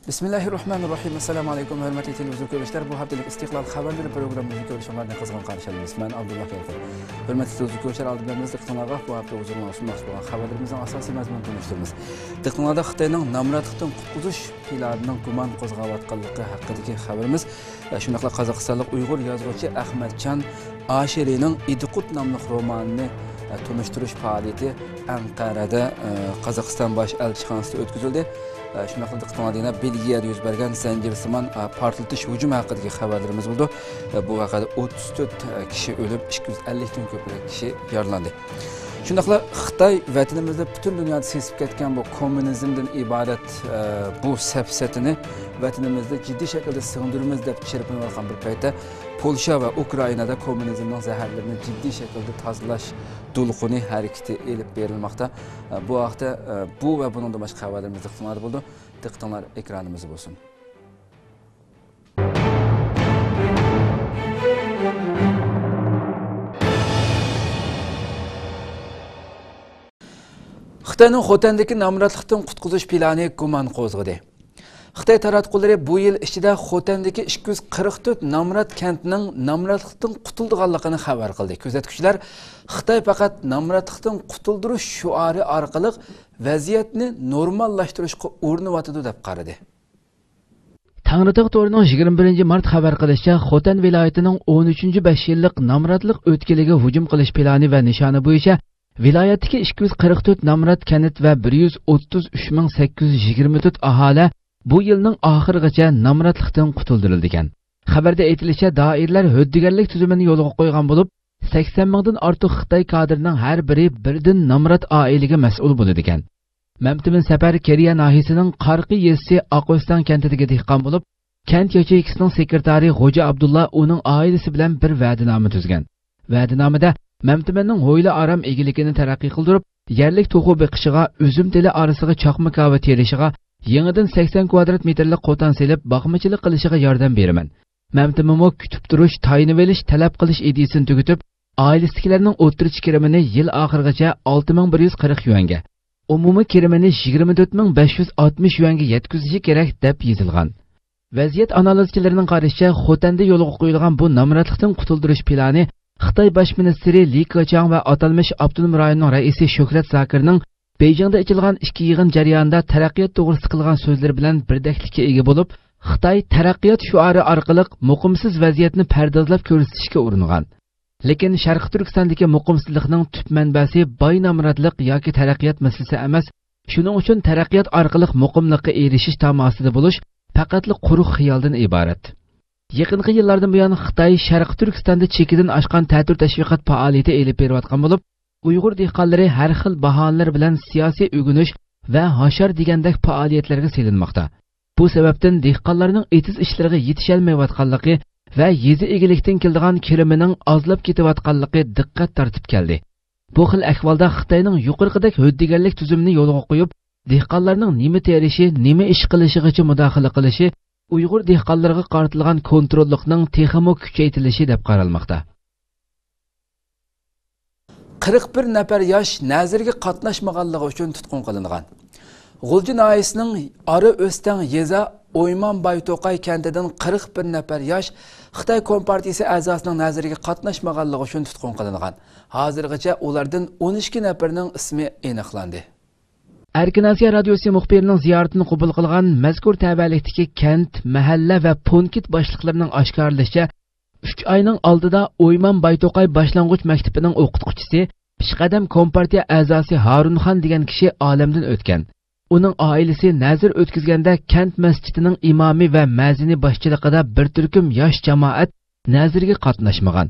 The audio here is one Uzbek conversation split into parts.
Bismillahirrahmanirrahim. Assalamu alaykum hörmətli televiziya görüşlər. Bu haftalik İstiqlal xəbərləri proqramımızı görüşənlərlə qızğın qarşılayırıq. Mən Abdullah Yevqin. Hörmətli televiziya görüşlər aldığımız diqqətinizə bu hafta uzun olsun məqsədi xəbərlərimizin əsas məzmununu tanışdırırıq. Diqqətinizdə Xitayning namratlıqdan qutuluş planının guman qo'zg'ayotganligi haqidagi xəbərimiz. Shundaqla Qozog'istonlik Uyg'ur yozuvchi Ahmadjon Ashirining Idiqut nomli romanini tanıştırış fəaliyyəti Anqarada Qozog'iston bosh elchixonasida o'tkazildi. Shunaqla diqqətinizdə Belgiyada yuz bergan zanjirsimon portlatish hujum haqidagi xabarlarimiz bo'ldi. Bu vaqada 34 kishi o'lib, 250 dan ko'proq kishi yaralandi. Shundaqla Xitoy vatanimizda butun dunyoda sezib ketgan bu kommunizmdan iborat bu safsatini vatanimizda jiddiy shaklda singdiramiz deb chirpinayotgan bir paytda Polsha va Ukrainada kommunizmning zaharlarini jiddiy shaklda tozalash to'lqini harakati elib berilmoqda. Bu vaqtda bu va buningdan boshqa xabarlarimiz diqqatingizda bo'ldi. Diqqatinglar ekranimiz bo'lsin. Xitoyning Xotandagi namratlikdan qutqizish plani gumon qo'zg'adi. Xitoy taratqullari bu yil ichida Xotandagi 244 namrat kentining namratlikdan qutulganligini xabar qildi. Kuzatuvchilar Xitoy faqat namratlikdan qutuldirish shuari orqali vaziyatni normallashtirishga urinyapti deb qaradi. Tangritog' to'rining 21-mart xabar qilishicha, Xotan viloyatining 13-5 yillik namratlik o'tkiliga hujum qilish plani va nishoni bo'yicha viloyatdagi 244 namrat kanit va 133.824 aholi bu yilning oxirigacha namratlikdan qutuldirilgan. Xabarda aytilishicha, doirlar huddigarlik tuzumini yo'lga qo'ygan bo'lib, 80 mingdan ortiq Xitoy kadrining har biri birdan namrat oiliga mas'ul bo'ladigan. Mamtimin Safar Keriya nahiyasining Qarqi yezisi Aqo'ston kentidagi dehqon bo'lib, kent yacheykisining sekretari Xo'ja Abdulla uning oilasi bilan bir va'dinoma tuzgan. Va'dinomada Mamtimanning ho'yla aram egiligini taraqqiy qildirib, yerlik to'qu beqishiga, uzum tili orasiga chaqma kava terishiga, yangidan 80 kvadrat metrlik qo'tan selib, boqmachilik qilishiga yordam beraman. Mamtimamo kutib turish, tayinib olish, talab qilish ideyasini tugutib, oilasidagilarning o'tirish kirimini yil oxirigacha 6140 yuanga, umumiy kirimini 24560 yuanga yetkazishi kerak deb yozilgan. Vaziyat analizchilarining qarashicha, Xotanda yo'lga qo'yilgan bu namratlikdan qutuldirish plani Xitoy bosh ministri Li Keqiang va atalmish avtonom rayonning raisi Shuhrat Zakirning Beijingda ochilgan ikki yig'in jarayonida taraqqiyot to'g'risida qilgan so'zlari bilan birdaklikka ega bo'lib, Xitoy taraqqiyot shuari orqali muqimsiz vaziyatni pardozlab ko'rsatishga uringan. Lekin Sharq Turkistondagi muqimsizlikning tub manbasi boy namratlik yoki taraqqiyot masalasi emas, shuning uchun taraqqiyot orqali muqimlikka erishish tamasida bo'lish faqatli quruq xiyoldan iborat. Yaqinqi yillardan buyon Xitoy Sharq Turkistonda chekidan oshgan ta'tir tashviqot faoliyati elib berayotgan bo'lib, Uyg'ur dehqonlari har xil bahonalar bilan siyosiy o'g'inish va hashar degandek faoliyatlarga selinmoqda. Bu sababdan dehqonlarning etiz ishlariga yetisholmayotganligi va yezi egilikdan keladigan kirimining ozlab ketayotganligi diqqat tortib keldi. Bu xil ahvolda Xitoyning yuqorqidek huddigarlik tuzumini yo'lga qo'yib, dehqonlarning nima terishi, nima ish qilishigacha mudohala qilishi Uyg'ur dehqonlariga qaratilgan kontrollikning texmo kuchaytirilishi deb qaralmoqda. 41 nafar yosh nazirga qatnashmaganligi uchun tutqun qilingan. G'ulji nahiyasining Ari O'stan yeza O'yman Bayto'qay kentidan 41 nafar yosh Xitoy Kompartiyasi a'zosining nazirga qatnashmaganligi uchun tutqun qilingan. Hozirgacha ulardan 12 nafarning ismi aniqlandi. Erkin Asiya radiosi muxbirining ziyoratini qabul qilgan mazkur tabiatlikdagi kent, mahalla va punkit boshliqlarining oshkorlashicha 3 oyning oldida O'yman Bayto'qay boshlang'ich maktabining o'qituvchisi, peshqadam kompartiya a'zosi Harunxon degan kishi olamdan o'tgan. Uning oilasi nazir o'tkazganda kent masjidining imomi va ma'zini boshchiligida bir turkum yosh jamoat nazirga qatnashmagan.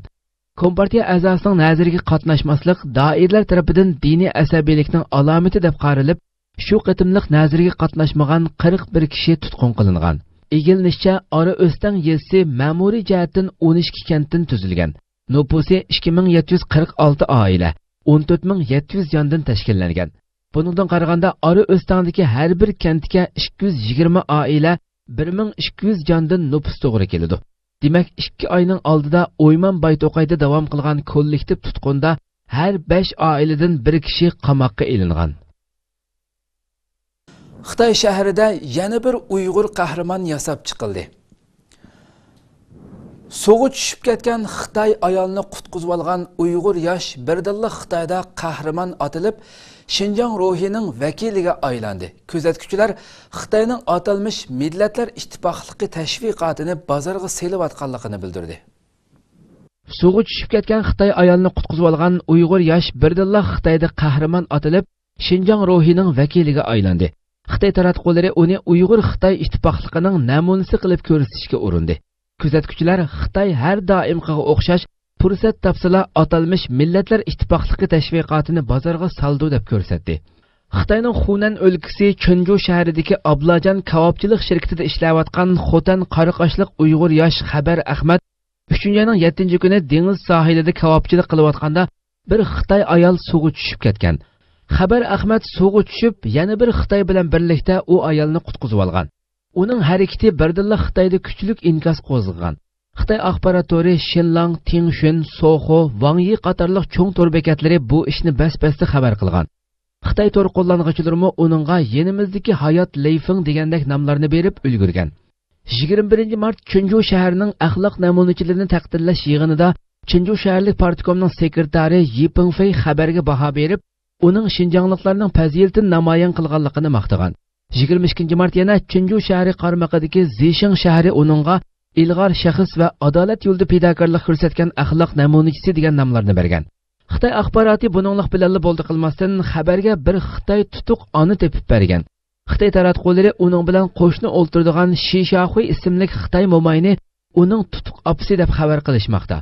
Kompartiya a'zosining nazirga qatnashmaslik doirlar tomonidan diniy asabiylikning alomati deb qaralib, shu qitimliq nazirga qatnashmagan 41 kishi tutqun qilingan. Egilinishcha, Ari O'stan yezisi ma'muriy jihatdan 12 kentdan tuzilgan. Nupusi 2746 oila, 14700 jondan tashkillangan. Buningdan qaraganda Ari O'standagi har bir kentga 220 oila, 1200 jondan nupus to'g'ri keladi. Demak, 2 oyning oldida O'yman Bayto'qayda davom qilgan kollektiv tutqunda har 5 oiladan bir kishi qamoqqa ilingan. Xitoy shahrida yana bir Uyg'ur qahramon yasab chiqildi. Soğuq tushib ketgan Xitoy ayolni qutqizib olgan Uyg'ur yosh birdilla Xitoyda qahramon atilib, Şinjan ruhining vakiliga aylandi. Kuzatuvchilar Xitoyning atalmış Millatlar İttifoqligi tashviqotini bozorga selayotganligini bildirdi. Soğuq tushib ketgan Xitoy ayolni qutqizib olgan Uyg'ur yosh birdilla Xitoyda qahramon atilib, Şinjan ruhining vakiliga aylandi. Xitoy taratqullari uni Uyg'ur Xitoy ittifoqligining namunasi qilib ko'rsatishga urindi. Kuzatuvchilar Xitoy har doimqiga o'xshash fursat topsala atalmış Millatlar İttifoqligi tashviqotini bozorga saldi deb ko'rsatdi. Xitoyning Xunan o'lkasi Chunju shahridagi Ablajan kavobchilik shirkatida ishlayotgan Xotan qariqashliq Uyg'ur yosh Xabar Ahmad 3-oyning 7-kuni dengiz sohilida kavobchilik qilayotganda bir Xitoy ayol suvga tushib ketgan. Xabar Ahmad suvga tushib, yana bir Xitoy bilan birlikda u ayolni qutqizib olgan. Uning harakati birdilla Xitoyda kuchlik inkas qo'zg'agan. Xitoy axborotori Shinlang, Tingshun, Soho, Wangyi qatorliq cho'ng to'r bekatlari bu ishni bas-basda xabar qilgan. Xitoy to'r qo'llanuvchilari uningga yenimizdagi Hayot Leifing degandek nomlarni berib ulgurgan. 21 mart Chunju shahrining axloq namunachilarini taqdirlash yig'inida Chunju shaharlik partkomning sekretari Yi Pingfei xabarga baho berib, uning Xinjiangliklarning fazilatini namoyon qilganligini maqtagan. 22 mart yana Chunju shahri qarmog'idagi Zishing shahri uningga ilg'or shaxs va adolat yo'lida fidokorlik ko'rsatgan axloq namunachisi degan nomlarni bergan. Xitoy axboroti buninglik bilan bo'ldi qilmasdan xabarga bir Xitoy tutuq oni tepib bergan. Xitoy taratqullari uning bilan qo'shni o'ltiradigan Shi Shahui ismli Xitoy mo'mayni uning tutuq opsi deb xabar qilishmoqda.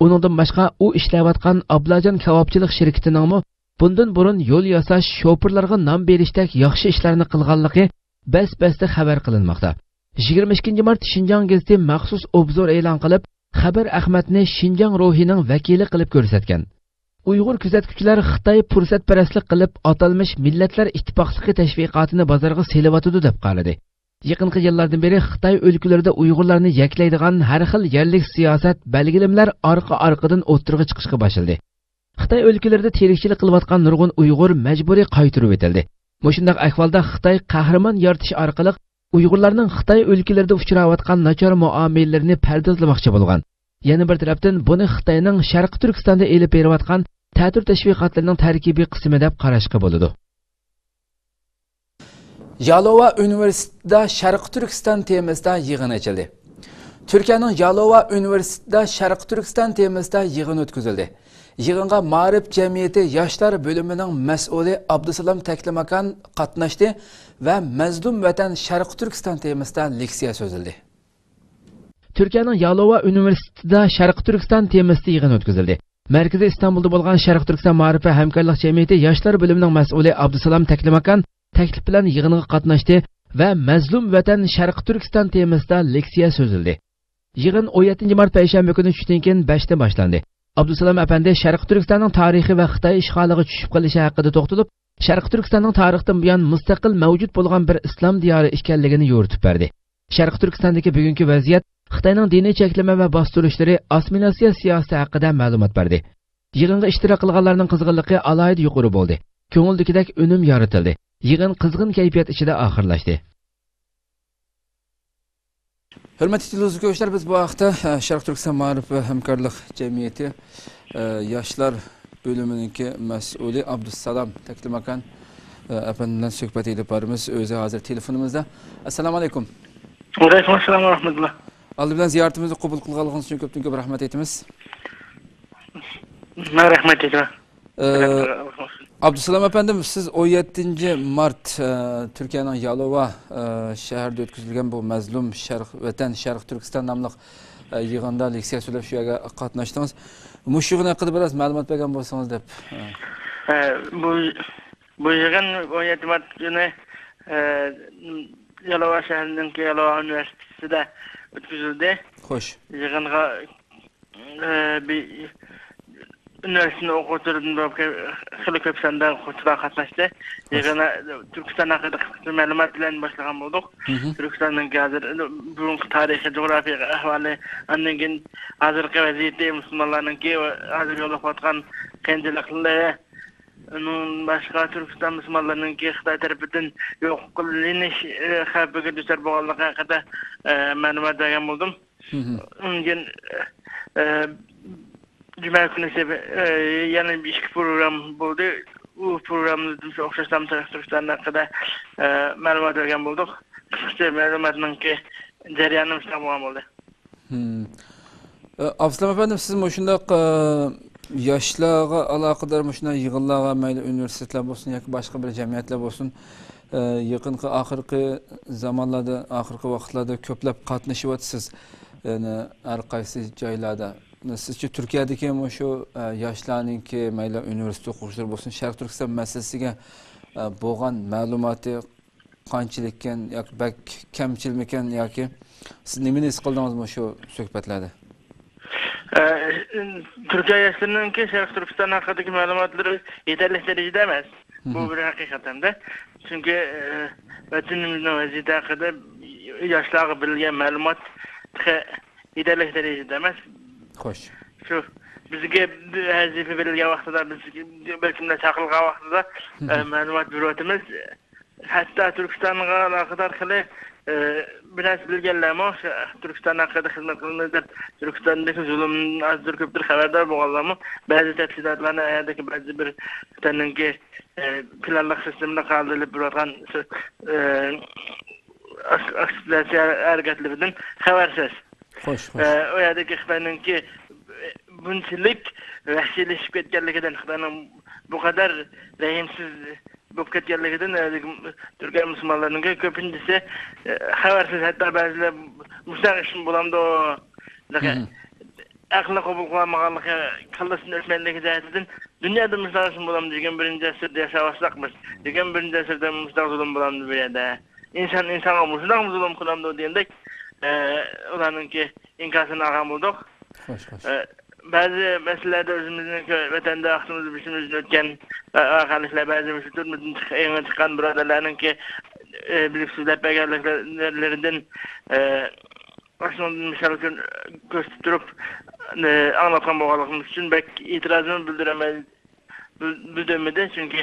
Uningdan boshqa u ishlayotgan Ablajan kavobchilik shirkatining bundan burun yo'l yasash, shofirlarga nom berishdek yaxshi ishlarni qilganligi bas-basda xabar qilinmoqda. 22 mart Xinjiang gazeti maxsus obzor e'lon qilib, Xabar Ahmadni Xinjiang ruhining vakili qilib ko'rsatgan. Uyg'ur kuzatuvchilar Xitoy fursatparastlik qilib atalmış Millatlar Ittifoqligi tashviqotini bozorga selayotdi deb qaradi. Yaqinqi yillardan beri Xitoy o'lkalarida Uyg'urlarni yaklaydigan har xil yerlik siyosat belgilimlar orqa-orqadan o'tirg'i chiqishga boshladi. Xitoy o'lkalarida terikchilik qilayotgan nurg'un Uyg'ur majburiy qaytirib etildi. Mushundaq ahvolda Xitoy qahramon yaratish orqali Uyg'urlarning Xitoy o'lkalarida uchrayotgan nachar muomalalarini pardozlamoqchi bo'lgan. Yana bir tarafdan buni Xitoyning Sharq Turkistonda elib berayotgan ta'tir tashviqotlarining tarkibiy qismi deb qarashga bo'ladi. Yalova universitetida Sharq Turkiston temasida yig'in ochildi. Turkiyaning Yalova universitetida Sharq Turkiston temasida yig'in o'tkazildi. Yig'inga Ma'rif jamiyati yoshlar bo'limining mas'uli Abdusalom Taklimakan qatnashdi va Mazlum vatan Sharq Turkiston temasida leksiya so'zildi. Turkiyaning Yalova universitetida Sharq Turkiston temasida yig'in o'tkazildi. Markaziy Istanbulda bo'lgan Sharq Turkiston Ma'rif hamkorlik jamiyati yoshlar bo'limining mas'uli Abdusalom Taklimakan taklif bilan yig'inga qatnashdi va Mazlum vatan Sharq Turkiston temasida leksiya so'zildi. Yig'in 17 mart payshanba kuni tushdan keyin 5 da boshlandi. Abdusalom apandi Sharq Turkistonning tarixi va Xitoy ishg'oliga tushib qolishi haqida to'xtalib, Sharq Turkistonning tarixdan buyon mustaqil mavjud bo'lgan bir islom diyori ekanligini yo'ritib berdi. Sharq Turkistondagi bugungi vaziyat Xitoyning diniy cheklama va bostirishlari, assimilyatsiya siyosati haqida ma'lumot berdi. Yig'inga ishtirok qilganlarning qizg'inligi alohida yuqori bo'ldi. Ko'ngildagidek unum yoritildi. Yig'in qizg'in kayfiyat ichida oxirlashdi. Hurmatli televizor biz bu vaqtda Sharq Turkiston Ma'rif hamkorlik jamiyati yoshlar bo'limining mas'uli Abdusalom Taklimakan apandan suhbat edib boramiz. O'zi hozir telefonimizda. Assalomu alaykum. Va alaykum assalom va rahmatulloh. Aldi bilan ziyoratimizni qabul qilganligingiz uchun ko'p rahmat aytamiz. Men rahmat aytaman. Abdusalom apandim, siz 17 mart Turkiyaning Yalova shahrida o'tkazilgan bu Mazlum vatan Sharq Turkiston nomli yig'inda leksiya so'zlab shu yerga qatnashdingiz. Mush yig'in haqida biroz ma'lumot bergan bo'lsangiz deb. Bu yig'in 17 mart kuni Yalova shahrining Yalova universitetida o'tkazildi. Xo'sh. Yig'inga üniversitenin okutlarından xili köp sanda okutlar qatnashdi. Yig'inga Turkiston haqida ma'lumot bilan boshlagan bo'ldik. Turkistonning hozir bugungi tarixiy, jug'rofiy ahvoli, andan keyin hozirgi vaziyatda musulmonlarning hozir yo'l olayotgan qiyinchiliklar, onun başka Türkistan Müslümanlarının ki Xitay tarafından yok kılınış xavfiga düşer bolganlygy hakda ma'lumot bergen boldum. Ondan cuma günü yana bir iş program boldu. Bu programda oxşasam Türkistan hakda ma'lumot bergen bolduq. Kısaca ma'lumotning ki jarayonimiz tamam oldu. Abduslam efendim siz şundaq yaşlarga alaqadar şuna yığınlarga mayli üniversiteler bolsun yoki boshqa bir jamiyatlar bolsun yaqinqi oxirgi zamonlarda oxirgi vaqtlarda ko'plab qatnashyapsiz. Yani har qaysi joylarda. Sizcha Turkiyadagi shu yoshlarningki mayli universitet o'quvchilari bolsun Sharq Turkiston masalasiga bo'lgan ma'lumoti qanchalikan yoki bak kamchilmikan yoki siz nimani his qildingizmi shu suhbatlarda? Türkiye yaşlarının ki Şarkı Türkistan hakkındaki malumatları yeterli derecede emas. Bu bir hakikaten de. Çünkü vatanımızın vaziyeti hakkında yaşlığa bilgen malumat yeterli derecede emas. Hoş. Şu bizge hazife verilgen vaqtida biz belki de çakılgan vaqtida malumat bürotumuz hatta Türkistan'a alakadar kılı biraz bilgenlerimi Türkistan hakkında hizmet kılınır. Türkistan'daki zulümün azdır köptür haberdar boğazlamı. Bazı tehditlerine ayardaki bazı bir tanınki planlık sisteminde kaldırılıp bırakan aksiyasi hareketlerden habersiz. Hoş. O yerdeki Xitay'nınki bunçilik vahşileşip ketkenliginden Xitay'nın bu kadar rehimsiz bu ketkenliginden Türkiye Müslümanlarının köpüncesi habersiz hatta bazıları müstahişim bulamda o akıllı kabul kılamaganlığı kıllasını ötmenliği zaten dünyada müstahişim bulamda degen birinci asırda yaşavasakmış degen birinci asırda müstahişim bulamda bir yerde insana müstahişim zulüm kılamda diyendek olanınki inkasını ağam bulduk. Bazı meselelerde özümüzün vatanda aklımızı biçimizde ötken arkadaşlar bazı müstahişimizin yeni çıkan buralarının ki biliksizler pekerliklerinden aslında misal gösterip anlatan boğalıqımız için belki itirazını bildiremedi çünkü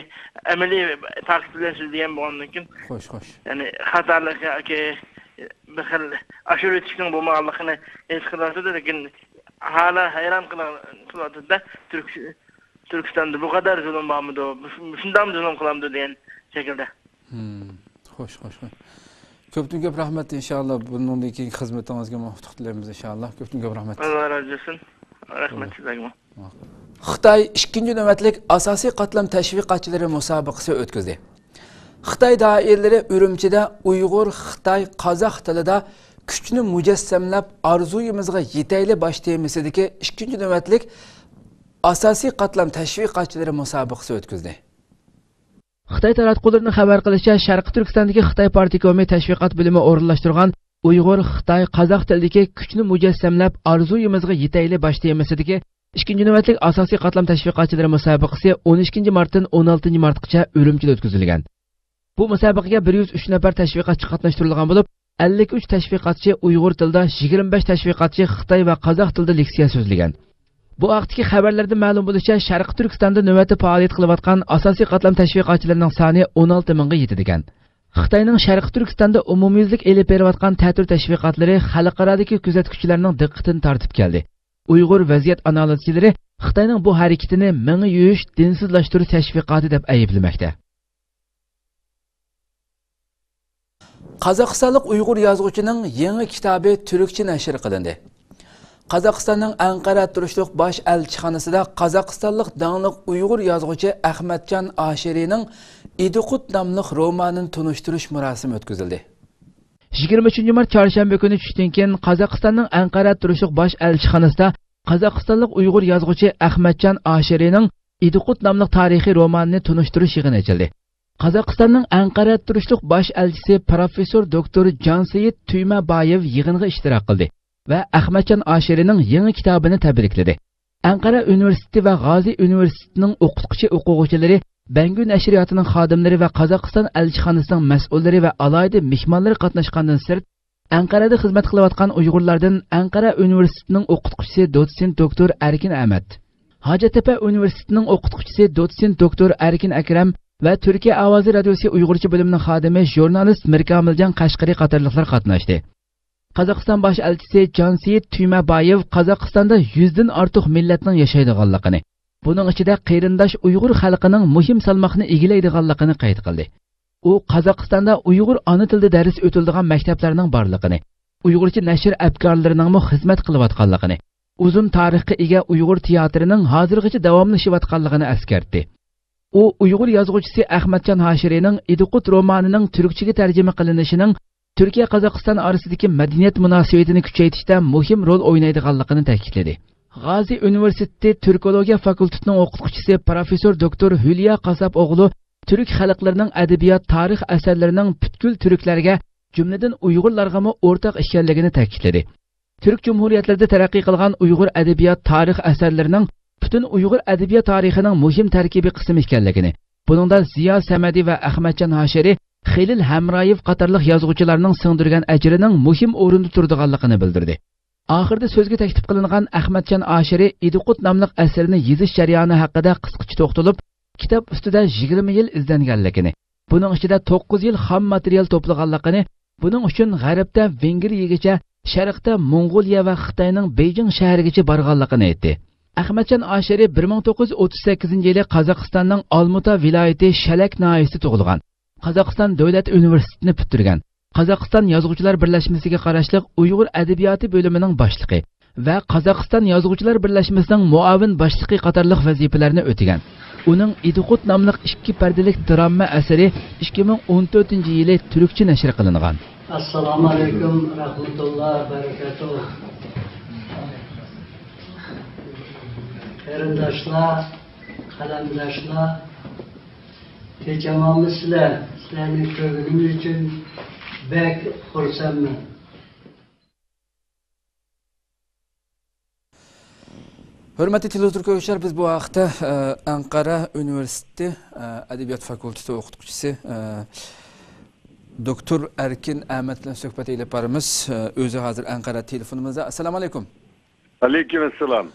ameli takipler diyen boğanın için yani hatarlık ki bir aşırı yetişkin bulmağalıqını eskilası da lakin hala hayran kıladı da Türkistan'da bu kadar zulüm bağımıdı o. Şundan zulüm kılamdı diyen şekilde. Hoş. Köptün köp rahmet inşallah. Bunundaki hizmetinizge muhtuq dilerimiz inşallah. Köptün köp rahmet. Allah razı olsun. Rahmet sizlerine. Xitay 2. navbatlik asosiy qatlam tashviqotchilari musobaqasi o'tkazdi. Xitay doiralari Urumchida Uyg'ur, Xitay, Qozoq tilida kuchni mujassamlab orzuyimizga yetayli bosh temasidagi 2. navbatlik asosiy qatlam tashviqotchilari musobaqasi o'tkazdi. Xitay taratqularının xabar qilishicha, Sharqi Turkistondagi Xitay partikomi tashviqot bo'limi o'rinlashtirgan Uyg'ur, Xitay, Qozoq tilidagi kuchni mujassamlab orzuyimizga yetayli bosh temasidagi 2. navbatlik asosiy qatlam tashviqotchilari musobaqasi 12 martdan 16 martgacha Urumchida o'tkazilgan. Bu musobaqaga 103 nafar tashviqotchi qatnashtirilgan bo'lib, 53 tashviqotchi Uyg'ur tilida, 25 tashviqotchi Xitoy va Qozoq tilida leksiya so'zlagan. Bu vaqtdagi xabarlarda ma'lum bo'lishicha, Sharqi Turkistonda navbatda faoliyat qilayotgan asosiy qatlam tashviqotchilarining soni 16 mingga yetadi ekan. Xitoyning Sharqi Turkistonda umumiylik elib berayotgan ta'tir tashviqotlari xalqarodagi kuzatuvchilarning diqqatini tortib keldi. Uyg'ur vaziyat analizchilari Xitoyning bu harakatini mingni yuyish, dinsizlashtirish tashviqoti deb ayblamoqda. Qozog'istonlik Uyg'ur yozuvchining yangi kitobi turkcha nashr qilindi. Qozog'istonning Anqara turishliq bosh elchixonasida Qozog'istonlik danglik Uyg'ur yozuvchi Ahmadjon Ashirining Idiqut nomli romanini tunishtirish murosimi o'tkazildi. 23 mart chorshanba kuni tushdan keyin Qozog'istonning Anqara turishliq bosh elchixonasida Qozog'istonlik Uyg'ur yozuvchi Ahmadjon Ashirining Idiqut nomli tarixiy romanini tunishtirish yig'ini ochildi. Qozog'istonning Anqara turishliq bosh elchisi professor doktor Jansiyit Tuymabayev yig'inga ishtirok qildi va Ahmadjon Ashirining yangi kitobini tabrikladi. Anqara universiteti va G'azi universitetining o'quvchilari, Bangu nashriyotining xodimlari va Qozog'iston elchixonasining mas'ullari va alohida mehmonlar qatnashgandan sirt, Anqarada xizmat qilayotgan Uyg'urlardan Anqara universitetining o'qituvchisi dotsent doktor Erkin Ahmad, Hacettepe Üniversitesining o'qituvchisi dotsent doktor Erkin Akram va Türkiye Ovozi radiosi Uyg'urcha bo'limining xodimi jurnalist Mirkamiljon Qashqari qatorliqlar qatnashdi. Qozog'iston bosh elchisi Jansiyit Tuymabayev Qozog'istonda 100 dan ortiq millatning yashaydiganligini, buning ichida qeyrindosh Uyg'ur xalqining muhim salmoqni egallaydiganligini qayd qildi. U Qozog'istonda Uyg'ur ona tilida dars o'tiladigan maktablarning borligini, Uyg'urcha nashr afkorlarining xizmat qilayotganligini, uzun tarixga ega Uyg'ur teatrining hozirgacha davomlashayotganligini eskartdi. U Uyg'ur yozuvchisi Ahmadjon Hashiriyning Idiqut romanining turkchaga tarjima qilinishining Türkiye Qozog'iston orasidagi madaniyat munosabatini kuchaytirishda muhim rol o'ynaydiganligini ta'kidladi. G'azi Universiteti Türkologiya fakultetining o'qituvchisi professor doktor Hülya Qasab o'g'li Türk xalqlarining adabiyot tarix asarlarining butkul turklarga, jumladan Uyg'urlarga o'rtaq ekanligini ta'kidladi. Türk Cumhuriyetlerinde taraqqiy qilgan Uyg'ur adabiyot tarix asarlarining butun Uyg'ur adabiyot tarixining muhim tarkibiy qismi ekanligini, buningda Ziyo Samadi va Ahmadjon Hashiri, Xelil Hamrayev qatorliq yozuvchilarning singdirgan ajrining muhim o'rinda turadiganligini bildirdi. Oxirida so'zga taklif qilingan Ahmadjon Hashiri Idiqut nomli asarini yozish jarayoni haqida qisqacha to'xtalib, kitob ustida 20 yil izlanganligini, buning ichida 9 yil xom material to'plaganligini, buning uchun G'arbda Vengriyaga, Sharqda Mongoliya va Xitoyning Beijing shahrigacha borganligini aytdi. Ahmadjon Hashiri 1938-yili Qozog'istonning Olmuta viloyati Shalak noyasida tug'ilgan. Qozog'iston davlat universitetini bitirgan. Qozog'iston yozuvchilar birlashmasiga qarashli Uyg'ur adabiyoti bo'limining boshlig'i va Qozog'iston yozuvchilar birlashmasining muavin boshlig'i qatorliq vazifalarni o'tagan. Uning Idiqut nomli 2 pardalik drama asari 2014-yili turkcha nashr qilingan. Assalomu alaykum, rahmatulloh, barakatuh. Qarindoshlar, qalamdoshlar, kechiramiz sizlarni ko'rganim uchun bek xursandman. Hürmetli televizyon ko'ruvchilar, biz bu haqda Ankara Üniversitesi Adabiyot Fakültesi o'qituvchisi Doktor Erkin Ahmet bilan suhbat elib boramiz. O'zi hozir Ankara telefonimizda. Assalomu alaykum. Aleyküm assalom.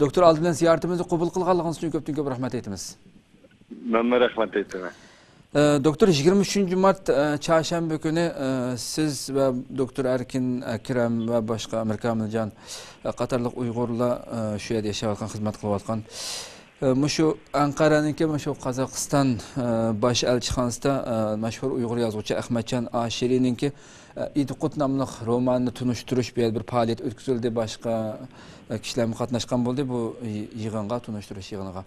Doktor oldi bilan ziyoratimizni qabul qilganligingiz uchun ko'p rahmat aytamiz. Men rahmat aytaman. Doktor 23 Mart çarşamba günü siz ve Doktor Erkin Akram ve başka Mirkamiljon qatorliq Uyg'urlar shu yerda yashayotgan, xizmat qilayotgan Şu Ankara'nınki, şu Qozog'iston bosh elchixonasida mashhur Uyg'ur yozuvchi Ahmadjon Hashiriyninki Idiqut nomli romanni tunishtirish bir faoliyat o'tkazildi. Boshqa kishilar qatnashgan bo'ldi bu yig'inga, tunishtirish yig'iniga.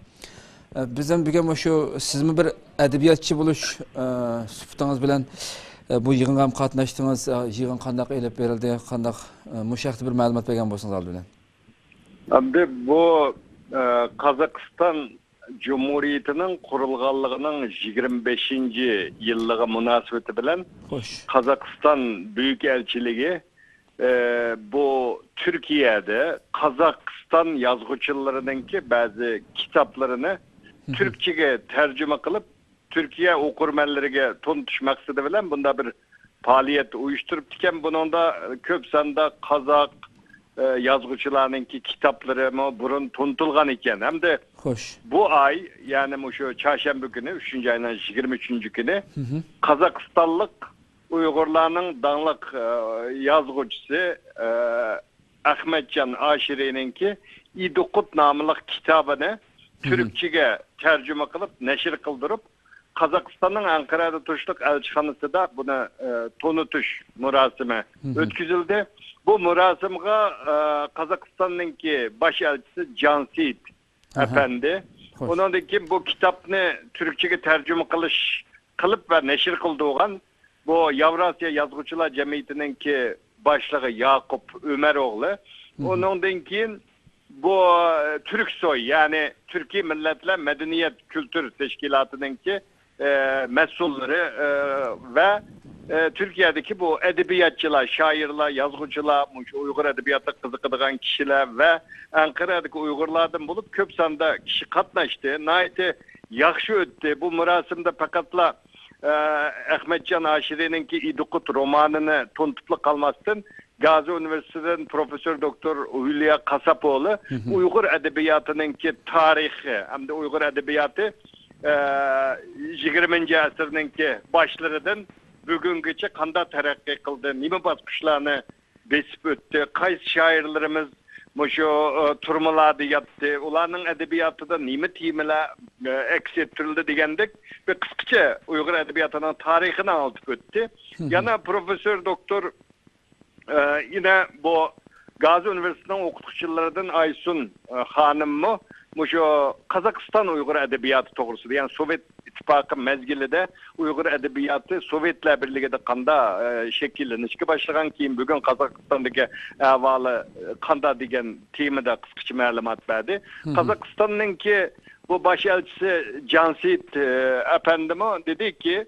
Biz ham bugun shu sizmi bir adabiyotchi bo'lish sifatingiz bilan bu yig'inga ham qatnashdingiz. Yig'in qanday elib berildi, qanday mushaqli bir ma'lumot bergan bo'lsangiz oldi bilan. Endi bu Qozog'iston Cumhuriyeti'nin kurulganlığının 25. yıllığı münasebeti bilen Kazakistan Büyükelçiliği bu Türkiye'de Kazakistan yazgıçılarınınki bazı kitaplarını Türkçe'ye tercüme kılıp Türkiye okurmenlerine tanıtış maksadı bilen bunda bir faaliyet uyuşturup diken bunun da köp sanda Kazak yazgıçılarınki kitapları mı burun tuntulgan iken hem de bu ay yani şu çarşamba günü 3. ayının 23. günü Kazakistanlık Uygurlarının danlık yazgıcısı Ahmadjon Hashiriyninki İdiqut namlı kitabını Türkçe'ye tercüme kılıp neşir kıldırıp Kazakistan'ın Ankara'da tuşluk elçixanası da buna tanıtış murasimi ötküzüldü. Bu murasimga Kazakistan'ınki baş elçisi Jansiyit efendi. Onundaki bu kitapını Türkçe'ye tercüme kılıp ve neşir kıldığın bu Yavrasya Yazgıçılar Cemiyeti'ninki başlığı Yakup Ömeroğlu. Onundaki bu Türksoy yani Türkiye Milletler Medeniyet Kültür Teşkilatı'nınki mesulları ve Türkiye'deki bu edebiyatçılar, şairler, yazgıcılar, Uygur edebiyatı kızıkıdığan kişiler ve Ankara'daki Uygurlardan bulup köp sanda kişi katlaştı. Nayeti yakşı öttü. Bu murasimde fakatla Ahmadjon Hashiriyninki İdiqut romanını tuntuplu kalmasın. Gazi Üniversitesi'den Profesör Doktor Hülya Kasapoğlu Uygur edebiyatınınki tarihi hem de Uygur edebiyatı 20. asırınki başlarından bugünküçe kanda terakki kıldı, nime basmışlarını besip öttü, kaysi şairlerimiz şu turmalarda yaptı, ulanın edebiyatı da nime tiyimler eksettirildi degendik ve kısaca Uygur edebiyatının tarihini alıp öttü. Yana Profesör Doktor yine bu Gazi Üniversitesi'nin okutuşçularından Aysun Hanım mı? Şu Kazakistan Uygur Edebiyatı doğrusu. Yani Sovyet İttifakı mezgilide Uygur Edebiyatı Sovyetler Birliği'de kanda şekillenişki başlayan ki bugün Kazakistan'daki ahvalı kanda degen timide kıskıcı malumat verdi. Kazakistan'ın ki bu başelçisi Cansit efendime dedi ki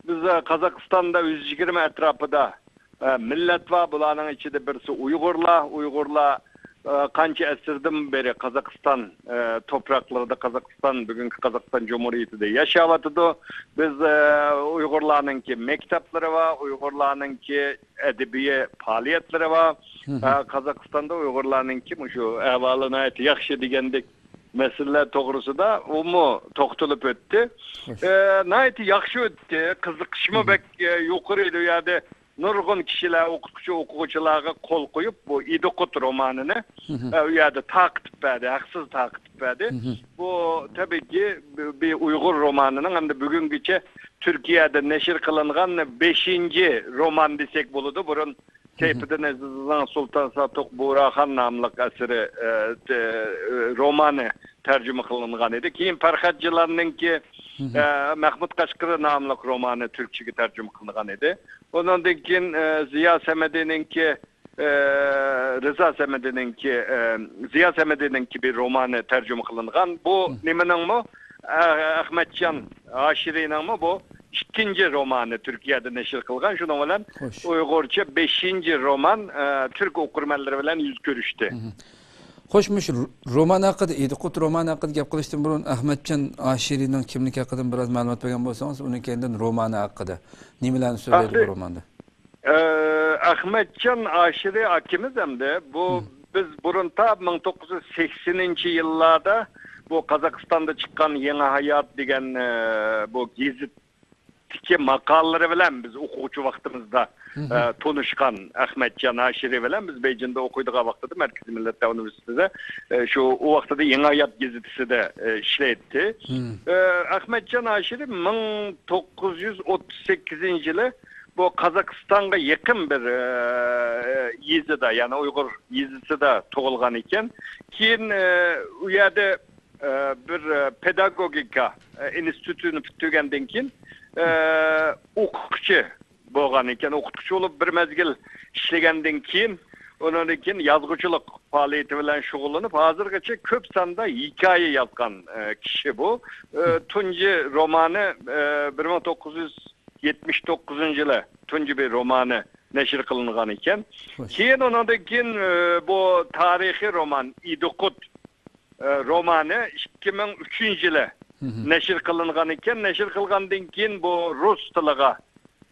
biz Kazakistan'da 120 etrafında millet var, bulanın içinde birisi Uygurlar kança esirden beri Kazakistan topraklarında Kazakistan bugünkü Kazakistan Cumhuriyeti'de yaşavatıdı. Biz Uygurlarının ki mektepleri var, Uygurlarının ki edebiye faaliyetleri var. Kazakistan'da Uygurlarının ki şu ehvalına ait yakşı digendik meseleler doğrusu da umu toktulup öttü. Nayeti yakşı öttü, kızıkışma bek yukarıydı yani. Nurgun kişiler, okuyuculara kol koyup bu İdokut romanını ya takip verdi, haksız takip verdi. Bu tabii ki bir Uygur romanının hem de bugünküçe Türkiye'de neşir kılınan 5. roman desek buludu. Burun Teypidin Ezizlan Sultan Satuk Buğrahan namlı eseri romanı tercüme kılınan idi. Keyin Farhadcılarının ki Mahmut Kaşkırı namlı romanı Türkçe'ye tercüme kılınan idi. Ondan dekin Ziya Semedi'ninki Rıza Semedi'ninki Ziya Semedi'ninki bir romanı tercüme kılınan. Bu nimenin mi? Ahmetcan Aşiri'nin mi bu? İkinci romanı Türkiye'de neşir kılgan. Şunun bilen Uygurca 5. roman Türk okurmenleri bilen yüz görüştü. Hoşmuş roman hakkında, İdokut roman hakkında gap kılıştım burun Ahmetcan Aşiri'nin kimlik hakkında biraz malumat vergen bolsanız, onun kendinden romanı hakkında. Nimelerni söyledi bu romanda? Ahmetcan Aşiri akimiz hem de bu biz burun ta 1980. yıllarda bu Kazakistan'da çıkan Yeni Hayat degen bu gizitki makalları bilen biz okuvçu vaktimizde tanışkan Ahmetcan Aşiri bilen biz Beycin'de okuyduk vaktidə Merkezi Millet Üniversitesi'de şu o vaktidə Yeni Hayat gizitisi de işletti. Ahmetcan Aşiri 1938. yılı bu Kazakistan'a yakın bir yezide yani Uygur yezisi de doğulgan iken keyin u yerde bir pedagogika enstitüsünü bitirgenden keyin okutçu bolgan iken okutçu olup bir mezgil işlegenden keyin onun için yazgıçılık faaliyeti bilen şugullanıp hazırgacha köp sanda hikaye yazgan kişi bu. Tunci romanı 1979. yılı tunci bir romanı neşir kılınan iken. Keyin ondan keyin bu tarihi roman İdokut romanı 2003. yılı neşir kılınan iken neşir kılgandan keyin bu Rus tiliga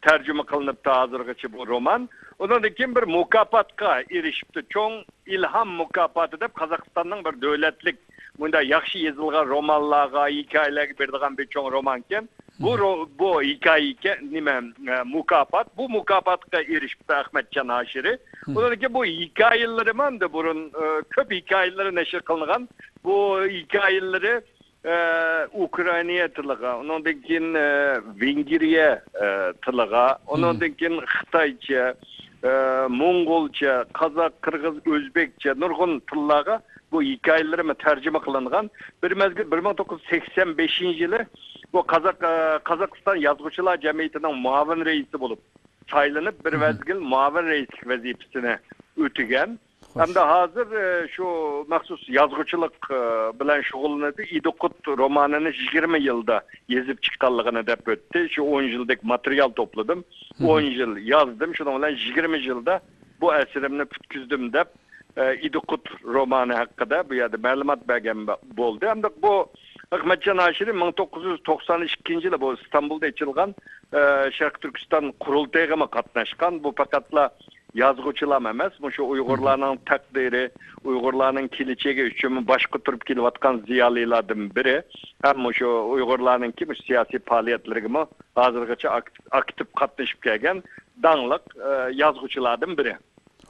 tercüme kılınıp da hazırgacha bu roman. Ondan keyin bir mukafatga erişipti. Çoğun ilham mukafаты dep Kazakistan'ın bir devletlik bunda yaxşı yazılgan romanlarga, hikayelerge berdigan bir çoğun roman iken bu hikayeye nime mukafat bu mukafatga erişipti Ahmetcan Aşiri. Ondan keyin bu hikayeleri de burun köp hikayeleri neşir kılınan bu hikayeleri Ukrayna tiliga, ondan keyin Vengriya tiliga, ondan keyin Xitaycha, Mongolcha, Kazak, Kırgız, Özbekçe, nurgun tillarga bu hikayelerime tercüme kılınan bir mezgil 1985. yılı bu Kazakistan Yazgıçılar Cemiyeti'nin muavin reisi bulup saylanıp bir mezgil muavin reislik vazifesine ötügen. Hem de hazır şu mahsus yazgıçılık bilen şugullanıp İdokut romanını 20 yılda yazıp çıkartılığını dep öttü. Şu 10 yıllık materyal topladım. 10 yıl yazdım. Şunun bilen 20 yılda bu eserimni pütküzdüm dep İdokut romanı hakkında bu yerde malumat bergen boldu. Hem de bu Ahmetcan Aşiri 1992. yılı bu İstanbul'da açılgan Şarkı Türkistan kurultayına katnaşkan. Bu fakatla yazgıçılar emas, şu Uygurlarning takdiri, Uygurlarning keleceği üçün başqa turib kelayotgan ziyolilardan biri. Hem şu Uygurlarning siyasi faaliyetlerine hazırgacha aktif qatnashib kelgan dаңlıq yazgıçılardan biri.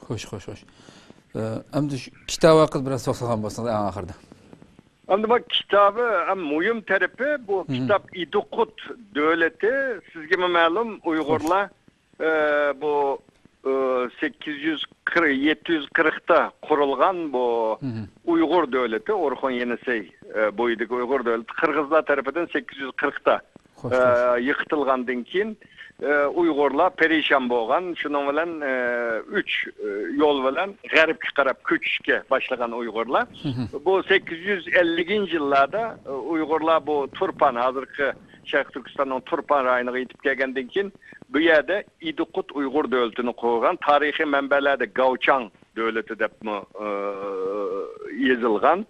Xo'sh. Endi kitob haqida biroz to'xtalgan bo'lsangiz oxirida. Endi bu kitabı hem mühim tarafi bu kitap İdukut devleti sizge ma'lum Uygurlar bu 740'ta kurulgan bu Uygur devleti Orhon Yenisey boyudaki Uygur devleti Kırgızlar tarafından 840'ta yıkıtılgandan keyin Uygurlar perişan bolgan şunun bilen 3 yol bilen garipke qarab köçüşke başlagan Uygurlar bu 850 yıllarda Uygurlar bu Turpan hazırkı Şarkı Türkistan'ın Turpan rayonuna yetip kelgandan keyin bu yerde İdukut Uygur devletini kurgan tarihi menbelerde Gauchang devleti dep yazılgan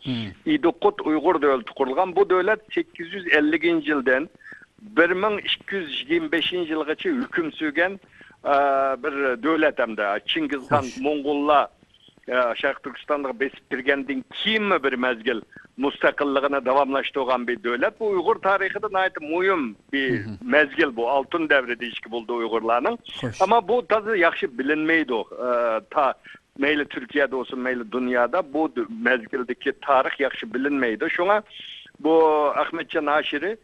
İdukut Uygur devleti kurulgan bu devlet 850 yıldan 1225 yılgacha hüküm sürgen bir devlet hem de Çingiz Han Mongollar Şarkı Türkistan'da besip girgenden kim bir mezgil müstakillığını davamlaştırgan bir devlet. Bu Uygur tarihinde nayet mühim bir mezgil bu. Altın devri deyişki buldu Uygurlarının. Ama bu tadı yaxşı bilinmeydi o. Meyli Türkiye'de olsun, meyli dünyada bu mezgildeki tarih yaxşı bilinmeydi. Şuna bu Ahmetcan Haşiri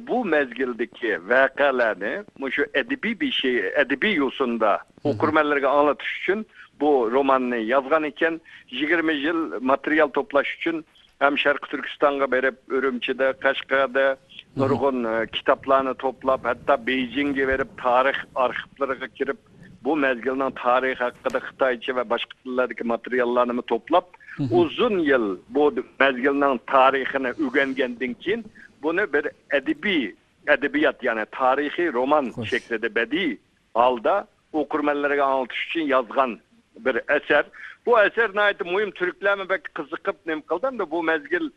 bu mezgildeki vakalarını şu edebi bir şey, edebi yolunda okurmenlerine anlatış için bu romanını yazgan iken 20 yıl materyal toplaş için hem Şarkı Türkistan'a berip Ürümçi'de, Kaşgar'da nurgun kitaplarını toplap hatta Beijing'e verip tarih arşivlerine girip bu mezgilinin tarihi hakkında Xitayca ve başka dillerdeki materyallarını toplap uzun yıl bu mezgilinin tarihini öğrengendin keyin bunu bir edebiyat yani tarihi roman şeklinde bedi halda okurmenlere anlatış için yazgan bir eser. Bu eser nayet mühim Türklerime belki kızıkıp nem kıldım da bu mezgil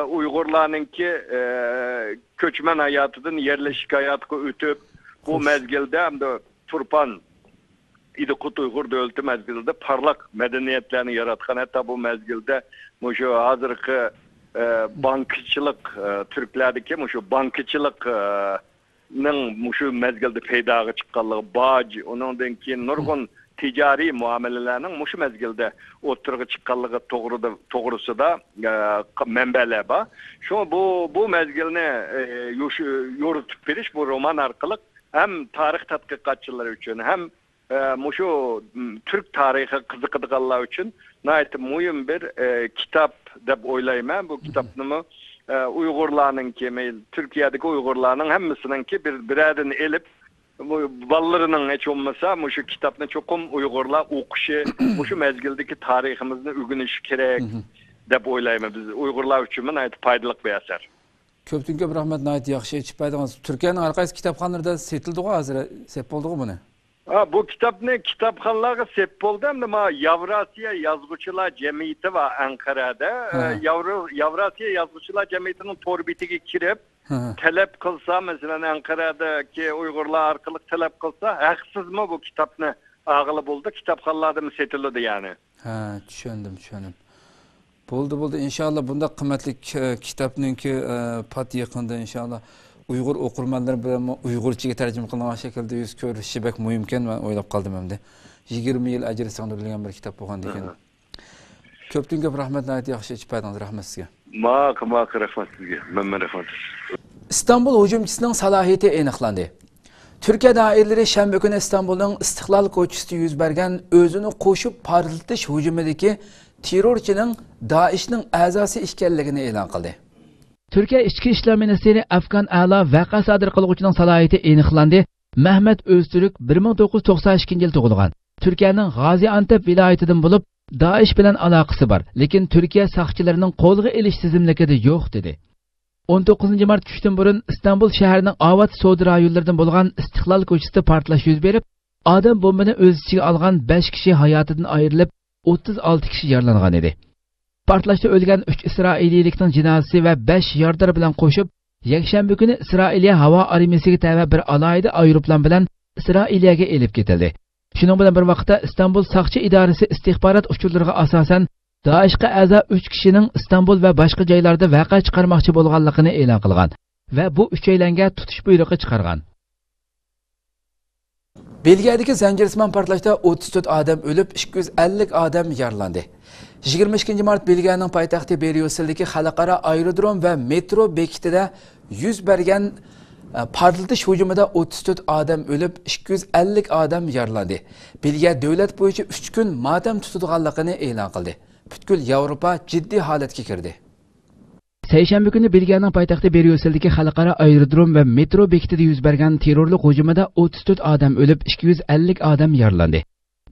Uygurlarınki köçmen hayatıdan yerleşik hayatı ötüp bu mezgilde hem de Turpan İdukut Uygur devleti mezgilde parlak medeniyetlerini yaratkan hatta bu mezgilde şu hazırki bankçılık Türklerdeki şu bankçılık'nın şu mezgilde peydağı çıkanlığı bağcı onundan keyin nurgun ticari muamelelerinin şu mezgilde oturuğa çıkanlığı doğrusu da menbeler var. Şu bu mezgilini yorutup veriş bu roman arkalık hem tarih tatbikatçıları için hem şu Türk tarihi kızıkıdıqallar için nayet mühim bir kitap deb oylayman. Bu kitapnımı Uygurlarının ki, Türkiye'deki Uygurlarının hemmisinin ki biradini elip ballarının hiç olmasa şu kitapını çokum Uygurlar okuşu, şu mezgildeki tarihimizni öğreniş gerek deb oylayman. Biz Uygurlar için nayet faydalı bir eser. Köptün köp rahmet nayet yaxşı içip baydınız. Türkiye'nin arkayız kitapxanalarda setildi o hazır sep oldu o bunu? Bu kitap ne? Kitapxanalarga sep oldu hem de Yavrasiya Yazgıçılar Cemiyeti var Ankara'da. Yavrasiya Yazgıçılar Cemiyeti'nin torbitiga kirip talep kılsa mesela Ankara'daki Uygurlar arkalık talep kılsa haksız mı bu kitapni ağılı buldu? Kitapxanalarda mı setildi yani? Düşündüm. Buldu. İnşallah bunda kıymetli kitapninki pat yakında inşallah Uygur okurmanlar bilen Uygurchaga tarjima qilingan shaklda yuz ko'rishi bek muhimken men o'ylab qoldim hamda 20 yil ajr singdirilgan bir kitob bo'lgan ekan. Ko'pdan ko'p rahmat aytib yaxshi ichib baydingiz, rahmat sizga. Maq rahmat sizga. Men rahmat. İstanbul hujumchisining salohiyati aniqlandi. Türkiye dairələri şənbə günü İstanbul'un İstiqlal ko'chasida yuz bergan o'zini qo'shib portlatish hujumidagi terrorchining Daeshning a'zosi ekanligini e'lon qildi. Türkiye İçki İşler Ministeri Afgan A'la vaqa sodir qiluvchining salohiyati aniqlandi. Mehmet Öztürk 1992 yil tug'ilgan. Türkiye'nin Gaziantep viloyatidan bo'lib, Daesh bilan aloqasi bor, lekin Türkiye saqchilarining qo'lga elish tizimligida yo'q dedi. 19 mart tushdan burun İstanbul shahrining Avat savdo rayonlaridan bo'lgan Istiqlal ko'chasida portlash yuz berib, odam bombani o'z ichiga olgan 5 kishi hayotidan ayrilib, 36 kishi yaralangan edi. Portlashda o'lgan 3 İsrailiylikning jinozasi va 5 yordar bilan qo'shib, yakshanba kuni İsrailiya havo armiyasiga tava bir alohida aeroplan bilan İsrailiyaga elib ketildi. Shuning bilan bir vaqtda İstanbul Saqchi idorasi istixborot uchurlariga asosan Daeshga a'zo 3 kishining İstanbul va boshqa joylarda vaqa chiqarmoqchi bo'lganligini e'lon qilgan va bu uchalanga tutish buyrug'i chiqargan. Belgiyadagi zanjirsimon portlashda 34 odam o'lib, 250 odam yaralandı. 22 mart Belgiyaning poytaxti Bryusseldagi xalqaro aerodrom va metro bekitida yuz bergan portlatish hujumida 34 odam o'lib, 250 odam yaralandı. Belgiya davlat bo'yicha 3 kun motam tutadiganligini e'lon qildi. Butkul Yevropa jiddiy holatga kirdi. Seshanba kuni Belgiyaning poytaxti Bryusseldagi xalqaro aerodrom va metro bekitida yuz bergan terrorlik hujumida 34 odam o'lib, 250 odam yaralandi.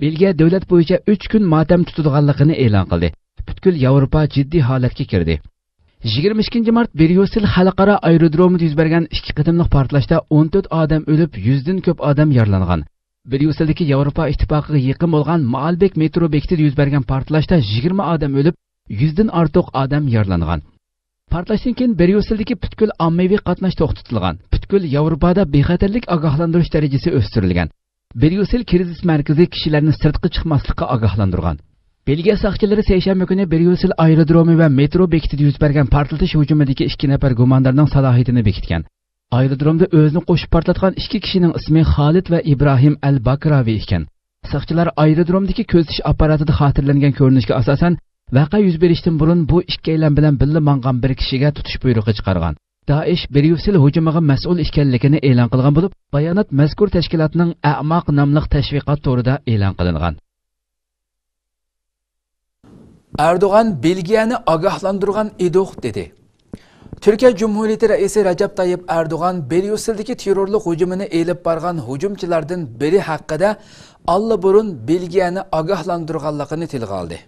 Belgiya davlat bo'yicha 3 kun motam tutadiganligini e'lon qildi. Butkul Yevropa jiddiy holatga kirdi. 22 mart Bryussel xalqaro aerodromida yuz bergan 2 qitimliq portlashda 14 odam o'lib, 100 dan ko'p odam yaralangan. Bryusseldagi Yevropa ittifoqiga yaqin bo'lgan Maalbek metro bekitida yuz bergan portlashda 20 odam o'lib, 100 dan ortiq odam yaralangan. Portlashdan keyin Bryusseldagi butkul ommaviy qatnash to'xtatilgan. Butkul Yevropada bexatarlik ogohlantirish darajasi o'stirilgan. Bryussel krizis markazi kishilarni sirtqa chiqmaslikka ogohlantirgan. Belgiya soqchilari seshanba kuni Bryussel aerodromi va metro bekitida yuz bergan portlatish hujumidagi 2 nafar gumondorning salohiyatini bekitgan. Aerodromda o'zini qo'shib portlatgan 2 kishining ismi Xolid va Ibrohim al-Bakravi ekan. Soqchilar aerodromdagi ko'zitish apparatida xotirlangan ko'rinishga asosan vaqa yuz berishdan burun bu 2 aylan bilan birga mangan bir kishiga tutish buyrug'i chiqargan. Daesh Bryussel hujumiga mas'ul ekanligini e'lon qilgan bo'lib, bayonot mazkur tashkilotning A'moq nomli tashviqot to'rida e'lon qilingan. Erdoğan Belgiyani ogohlantirgan edik dedi. Türkiye Cumhuriyeti Reisi Recep Tayyip Erdoğan Bryusseldagi terrorlik hujumini elib borgan hujumchilardan biri haqida allaburun Belgiyani ogohlantirganligini tilga oldi.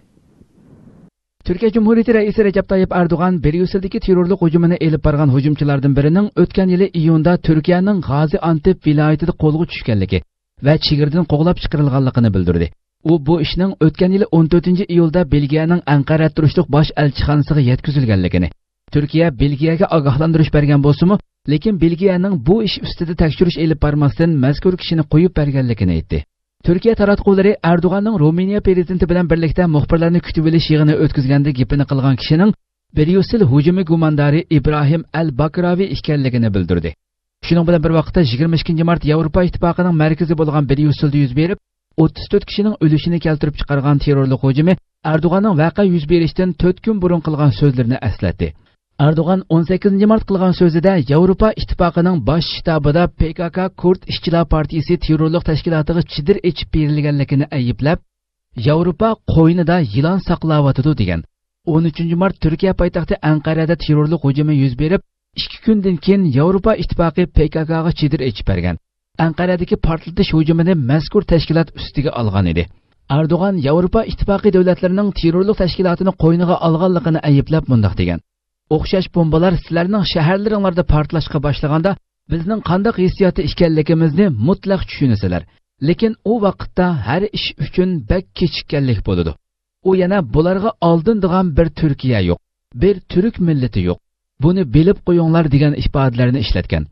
Türkiye Cumhuriyeti Reisi Recep Tayyip Erdoğan Bryusseldagi terrorlik hujumini elib borgan hujumchilardan birining o'tgan yili iyunda Turkiyaning Gaziantep viloyatida qo'lga tushganligi va chegirdan qo'g'lab chiqarilganligini bildirdi. U bu ishning o'tgan yili 14-iyulda Belgiyaning Anqara turishliq bosh elchixonasiga yetkazilganligini, Turkiya Belgiyaga ogohlantirish bergan bo'lsa-mu, lekin Belgiyaning bu ish ustida tekshirish elib bormasdan mazkur kishini qo'yib berganligini aytdi. Turkiya taratqullari Erdo'g'anning Ruminiya prezidenti bilan birlikda muxbirlarni kutib olish yig'ini o'tkazganda gapini qilgan kishining Bryussel hujumi gumondori Ibrohim al-Bakravi ekanligini bildirdi. Shuning bilan bir vaqtda 22 mart Yevropa ittifoqining markazi bo'lgan Bryusselda yuz berib, 34 kishining o'lishini keltirib chiqargan terrorlik hujumi Erdo'g'anning vaqa yuz berishdan 4 kun burun qilgan so'zlarini eslatdi. Erdo'g'an 18 mart qilgan so'zida Yevropa ittifoqining bosh shtabida PKK Kurd ishchilar partiyasi terrorlik tashkilotiga chidir echib berilganligini ayblab, Yevropa qo'ynida yilon saqlayotdi degan. 13 mart Turkiya poytaxti Anqarada terrorlik hujumi yuz berib, 2 kundan keyin Yevropa ittifoqi PKKga chidir echib bergan. Anqaradagi portlatish hujumini mazkur tashkilot ustiga olgan edi. Erdo'g'an Yevropa ittifoqi davlatlarining terrorlik tashkilotini qo'yniga olganligini ayblab bundoq degan. O'xshash bombalar sizlarning shaharlaringlarda portlashga boshlaganda bizning qanday hissiyoti ekanligimizni mutlaq tushunasizlar. Lekin u vaqtda har ish uchun bak kechikkanlik bo'ladi. U yana bularga oldin degan bir Turkiya yo'q, bir turk millati yo'q. Buni bilib qo'yinglar degan ifodalarni ishlatgan.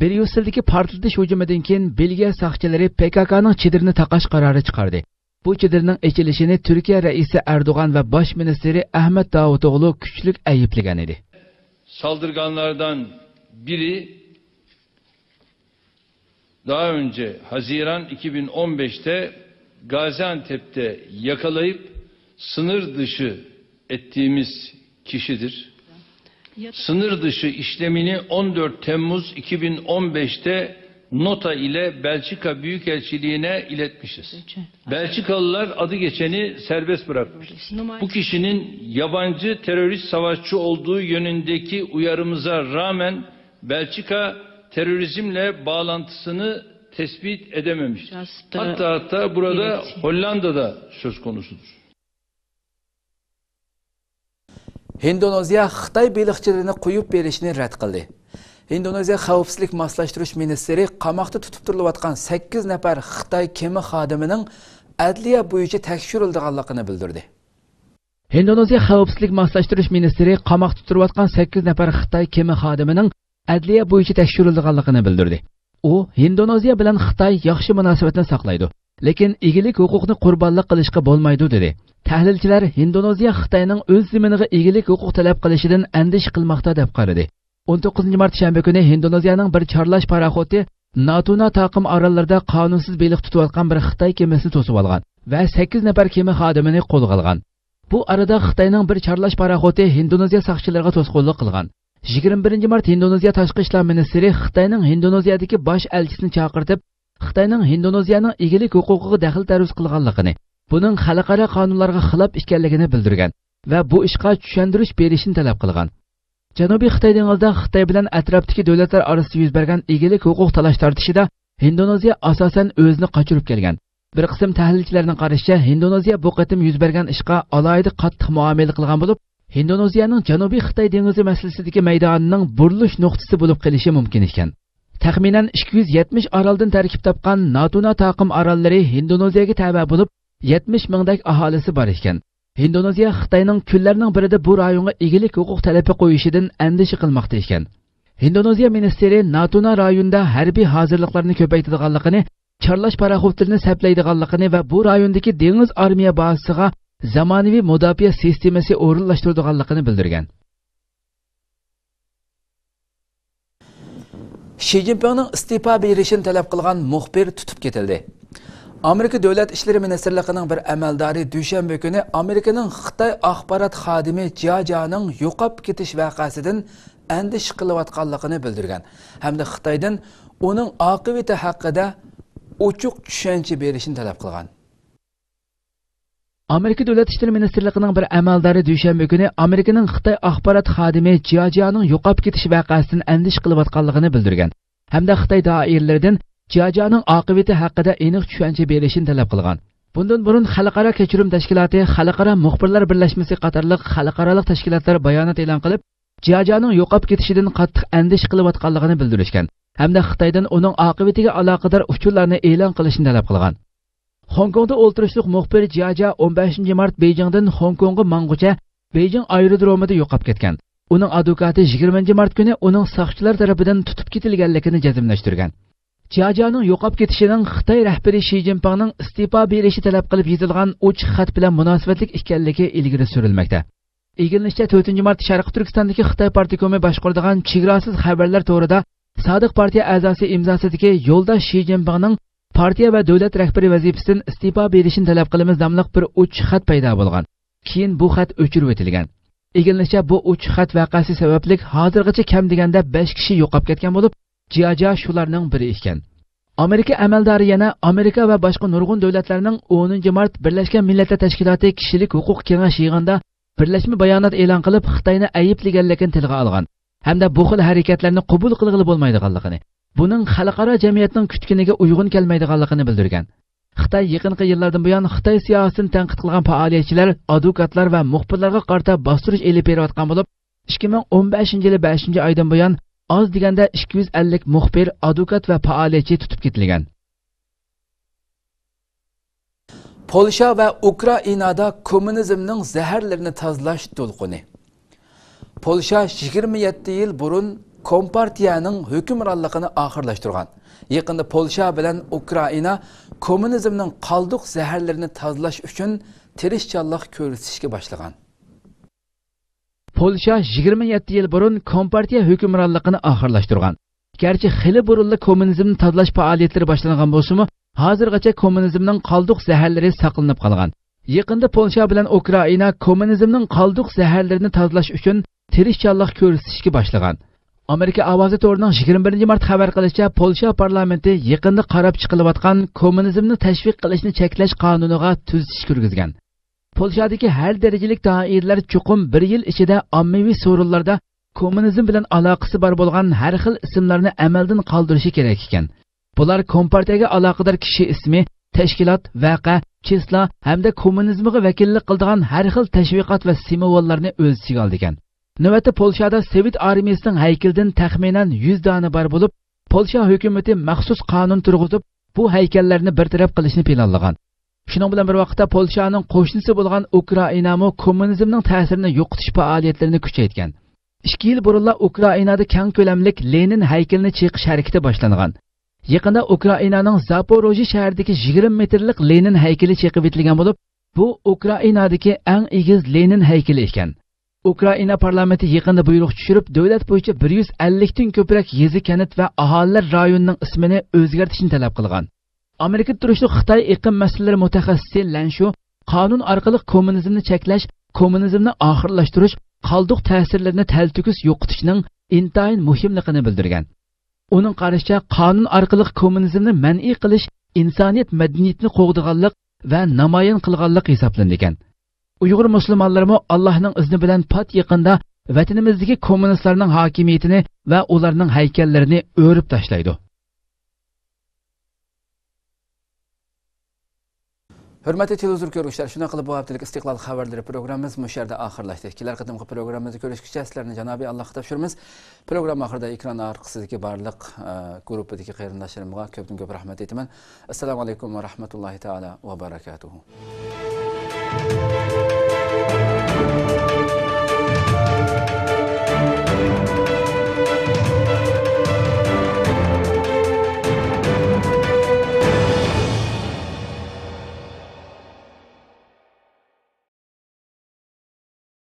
Bryusseldagi portlatish hujumidan keyin Belgiya soqchilari PKKning chidirini taqash qarori chiqardi. Bu chidirning ochilishini Turkiya raisi Erdo'g'an va bosh ministri Ahmet Davutoğlu kuchlik ayıplagan edi. Saldırganlardan biri daha önce Haziran 2015'te Gaziantep'te yakalayıp sınır dışı ettiğimiz kişidir. Sınır dışı işlemini 14 Temmuz 2015'te nota ile Belçika Büyükelçiliğine iletmişiz. Belçikalılar adı geçeni serbest bırakmış. Bu kişinin yabancı terörist savaşçı olduğu yönündeki uyarımıza rağmen Belçika terörizmle bağlantısını tespit edememiş. Hatta burada Hollanda'da söz konusudur. Indoneziya Xitoy baliqchilarini qo'yib berishni rad qildi. Indoneziya xavfsizlik moslashtirish ministri qamoqda tutib turilayotgan 8 nafar Xitoy kema xodimining adliya bo'yicha tekshirilganligini bildirdi. Indoneziya xavfsizlik moslashtirish ministri qamoqda tutirayotgan 8 nafar Xitoy kema xodimining adliya bo'yicha tekshirilganligini bildirdi. U Indoneziya bilan Xitoy yaxshi munosabatni saqlaydi. lekin egilik huquqni qurbonlik qilishga bo'lmaydi dedi. Tahlilchilar Indoneziya Xitoyning o'z ziminiga egilik huquq talab qilishidan andish qilmoqda deb qaradi. 19 mart shanba kuni Indoneziyaning bir chorlash paraxoti Natuna taqim orollarida qonunsiz baliq tutayotgan bir Xitoy kemisini to'sib olgan va 8 nafar kema xodimini qo'lga olgan. Bu arada Xitoyning bir chorlash paraxoti Indoneziya soqchilariga to'sqinlik qilgan. 21 mart Indoneziya tashqi ishlar ministri Xitoyning Indoneziyadagi bosh elchisini chaqirtib, Xitoyning Indoneziyaning egilik huquqiga daxl taruz qilganligini, buning xalqaro qonunlarga xilof ekanligini bildirgan va bu ishga tushuntirish berishni talab qilgan. Janubiy Xitoy dengizida Xitoy bilan atrofdagi davlatlar orasida yuz bergan egilik huquq talash tortishida Indoneziya asosan o'zini qochirib kelgan. Bir qism tahlilchilarning qarashicha, Indoneziya bu qatim yuz bergan ishga alohida qattiq muomala qilgan bo'lib, Indoneziyaning Janubiy Xitoy dengizi masalasidagi maydonining burilish nuqtasi bo'lib qolishi mumkin ekan. Taxminan 270 oroldan tarkib topgan Natuna taqim orollari Indoneziyaga tabe bo'lib, 70 mingdak aholisi bor ekan. Indoneziya Xitoyning kunlarning birida bu rayonga egilik huquq talabi qo'yishidan andish qilmoqda ekan. Indoneziya ministri Natuna rayonida harbiy hozirliklarni ko'paytirganligini, chorlash paraxotlarini saplaydiganligini va bu rayondagi dengiz armiya bazasiga zamonaviy mudofaa sistemasi o'rinlashtirganligini bildirgan. Xi Jinpingning istifa berishini talab qilgan muxbir tutib ketildi. Amerika Davlat ishlari ministrligining bir amaldori dushanba kuni Amerikaning Xitoy axborot xodimi Jiajianing yo'qolib ketish voqeasidan andish qilayotganligini bildirgan hamda Xitoydan uning oqibati haqida ochiq tushuncha berishini talab qilgan. Amerika Davlat ishlari ministrligining bir amaldori dushanba kuni Amerikaning Xitoy axborot xodimi Jiajianing yo'qolib ketish voqeasidan andish qilayotganligini bildirgan hamda Xitoy doiralaridan Jiajianing oqibati haqida aniq tushuncha berishini talab qilgan. Bundan burun xalqaro kechirim tashkiloti, xalqaro muxbirlar birlashmasi qatorliq xalqaro tashkilotlar bayonot e'lon qilib, Jiajianing yo'qolib ketishidan qattiq andish qilayotganligini bildirishgan hamda Xitoydan uning oqibatiga aloqador uchurlarni e'lon qilishni talab qilgan. Hong Kongda o'ltirishliq muxbir Jiajia 15 mart Beijingdan Hong Kongga mang'ucha Beijing aerodromida yo'qolib ketgan. Uning advokati 20 mart kuni uning soqchilar tomonidan tutib ketilganligini jazmlashtirgan. Jiajianing yo'qolib ketishining Xitoy rahbari Xi Jinpingning istifa berishi talab qilib yozilgan ochiq xat bilan munosabatli ekanligi ilgari surilmoqda. Egilinishcha 4 mart Sharqiy Turkistondagi Xitoy partikomi boshqaradigan chegarasiz xabarlar to'g'rida Sodiq partiya a'zosi imzosidagi yo'ldosh Xi Jinpingning partiya va davlat rahbari vazifasidan istifa berishini talab qilamiz nomli bir ochiq xat paydo bo'lgan. Keyin bu xat o'chirib o'tilgan. Egilinishcha bu ochiq xat voqeasi sababli hozirgacha kam deganda 5 kishi yo'qolib ketgan bo'lib, Jiajia shularning biri ekan. Amerika amaldori yana Amerika va boshqa nurg'un davlatlarning 10 mart Birlashgan Millatlar Tashkiloti kishilik huquq kengashi yig'inida birlashma bayonot e'lon qilib, Xitoyni ayblaganligini tilga olgan hamda bu xil harakatlarni qabul qilg'ili bo'lmaydiganligini, buning xalqaro jamiyatning kutganiga uyg'un kelmaydiganligini bildirgan. Xitoy yaqinqi yillardan buyon Xitoy siyosatini tanqid qilgan faoliyatchilar, advokatlar va muxbirlarga qarata bostirish elib berayotgan bo'lib, 2015 yili 5-oydan buyon oz deganda 250 muxbir, advokat va faoliyatchi tutib ketilgan. Polsha va Ukrainada kommunizmning zaharlarini tozalash to'lqini. Polsha 27 yil burun Kompartiyaning hukmronligini oxirlashtirgan. Yaqinda Polsha bilan Ukraina kommunizmning qoldiq zaharlarini tozalash uchun tirishchanlik ko'rsatishga boshlagan. Polsha 27 yil burun Kompartiya hukmronligini oxirlashtirgan. Garchi xili burunli kommunizmni tozalash faoliyatlari boshlangan bo'lsa-mu, hozirgacha kommunizmning qoldiq zaharlari saqlanib qolgan. Yaqinda Polsha bilan Ukraina kommunizmning qoldiq zaharlarini tozalash uchun tirishchanlik ko'rsatishga boshlagan. Amerika ovozi to'rining 21 mart xabar qilishicha, Polsha parlamenti yaqinda qarab chiqilayotgan kommunizmni tashviq qilishni cheklash qonuniga tuzish kirgizgan. Polshadagi har darajalik doiralar chuqum 1 yil ichida ommaviy so'rovlarda kommunizm bilan aloqasi bor bo'lgan har xil ismlarni amaldan qoldirishi kerak ekan. Bular Kompartiyaga aloqador kishi ismi, tashkilot, vaqa, chisla hamda kommunizmga vakillik qiladigan har xil tashviqot va simvollarni o'z ichiga oldi ekan. Navbatda Polshada Sovet armiyasining haykalidan taxminan 100 dona bor bo'lib, Polsha hukumatı maxsus qonun turg'izib, bu haykallarni bartaraf qilishni planlagan. Shuning bilan bir vaqtda Polshaning qo'shnisi bo'lgan Ukraina mo kommunizmning ta'sirini yo'qotish faoliyatlarini kuchaytirgan. 2 yil burunla Ukrainada keng ko'lamlik Lenin haykalini chiqish harakati boshlangan. Yaqında Ukrainaning Zaporojye shahridagi 20 metrlik Lenin haykali chekib etilgan bo'lib, bu Ukrainadagi eng egiz Lenin haykali ekan. Ukraina parlamenti yaqinda buyruq tushirib, davlat bo'yicha 150 dan ko'proq yezi kanit va aholilar rayonining ismini o'zgartirishni talab qilgan. Amerika turishli Xitoy iqlim masalalari mutaxassisi Lanshu qonun orqali kommunizmni cheklash, kommunizmni oxirlashtirish, qoldiq ta'sirlarini taltukis yo'qotishning intayin muhimligini bildirgan. Uning qarashicha, qonun orqali kommunizmni man'iy qilish insoniyat madaniyatini qo'g'diganlik va namoyon qilganlik hisoblangan. Uyg'ur musulmonlarimi Allohning izni bilan pat yaqinda vatanimizdagi kommunistlarning hokimiyatini va ularning haykallarini o'rib tashlaydi. Hürmetli televizyon görüşler, şuna qilib bu haftalik istiqlal xabarlari programımız bu yerda oxirlashdi. Kelar qadimgi programmamizni ko'rishgacha sizlarni Janobi Allohga topshiramiz. Program oxirida ekran orqasidagi barliq gruppadagi qarindoshlarimga ko'pdan ko'p rahmat aytaman. Assalomu alaykum va rahmatullohi taala va barakatuh.